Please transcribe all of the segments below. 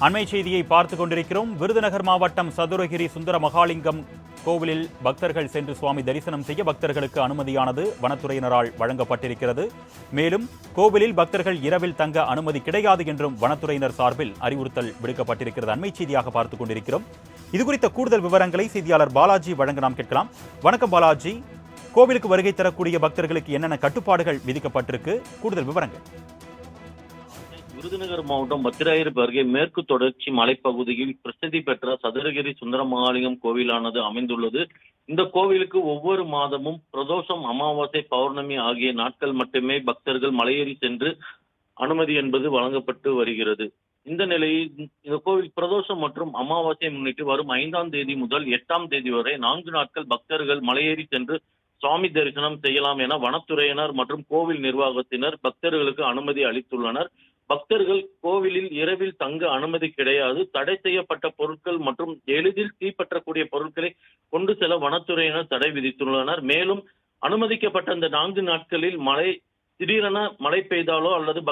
அண்மை செய்தியை பார்த்துக் கொண்டிருக்கிறோம். விருதுநகர் மாவட்டம் சதுரகிரி சுந்தர மகாலிங்கம் கோவிலில் பக்தர்கள் சென்று சுவாமி தரிசனம் செய்ய பக்தர்களுக்கு அனுமதியானது வனத்துறையினரால் வழங்கப்பட்டிருக்கிறது. மேலும் கோவிலில் பக்தர்கள் இரவில் தங்க அனுமதி கிடையாது என்றும் வனத்துறையினர் சார்பில் அறிவுறுத்தல் விடுக்கப்பட்டிருக்கிறது. அண்மை செய்தியாக பார்த்துக் கொண்டிருக்கிறோம். இதுகுறித்த கூடுதல் விவரங்களை செய்தியாளர் பாலாஜி வழங்க நாம் கேட்கலாம். வணக்கம் பாலாஜி, கோவிலுக்கு வருகை தரக்கூடிய பக்தர்களுக்கு என்னென்ன கட்டுப்பாடுகள் விதிக்கப்பட்டிருக்கு, கூடுதல் விவரங்கள்? விருதுநகர் மாவட்டம் பத்திராயிருப்பு அருகே மேற்கு தொடர்ச்சி மலைப்பகுதியில் பிரசித்தி பெற்ற சதுரகிரி சுந்தர மகாலிங்கம் கோவிலானது அமைந்துள்ளது. இந்த கோவிலுக்கு ஒவ்வொரு மாதமும் பிரதோஷம், அமாவாசை, பௌர்ணமி ஆகிய நாட்கள் மட்டுமே பக்தர்கள் மலையேறி சென்று அனுமதி என்பது வழங்கப்பட்டு வருகிறது. இந்த நிலையில் இந்த கோவில் பிரதோஷம் மற்றும் அமாவாசையை முன்னிட்டு வரும் 5ஆம் தேதி முதல் 8ஆம் தேதி வரை 4 நாட்கள் பக்தர்கள் மலையேறி சென்று சுவாமி தரிசனம் செய்யலாம் என வனத்துறையினர் மற்றும் கோவில் நிர்வாகத்தினர் பக்தர்களுக்கு அனுமதி அளித்துள்ளனர். பக்தர்கள் கோவிலில் இரவில் தங்க அனுமதி கிடையாது. தடை செய்யப்பட்ட பொருட்கள் மற்றும் எளிதில் தீப்பற்றக்கூடிய பொருட்களை கொண்டு செல்ல வனத்துறையினர் தடை விதித்துள்ளனர். மேலும் அனுமதிக்கப்பட்ட இந்த 4 நாட்களில் திடீரென மழை பெய்தாலோ அல்லது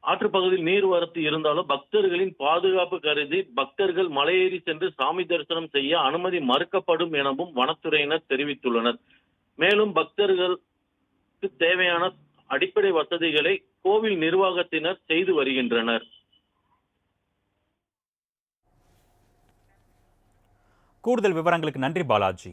ஆற்றுப்பகுதியில் நீர்வரத்து இருந்தாலோ பக்தர்களின் பாதுகாப்பு கருதி பக்தர்கள் மலையேறி சென்று சாமி தரிசனம் செய்ய அனுமதி மறுக்கப்படும் எனவும் வனத்துறையினர் தெரிவித்துள்ளனர். மேலும் பக்தர்களுக்கு தேவையான அடிப்படை வசதிகளை கோவில் நிர்வாகத்தினர் செய்து வருகின்றனர். கூடுதல் விவரங்களுக்கு நன்றி பாலாஜி.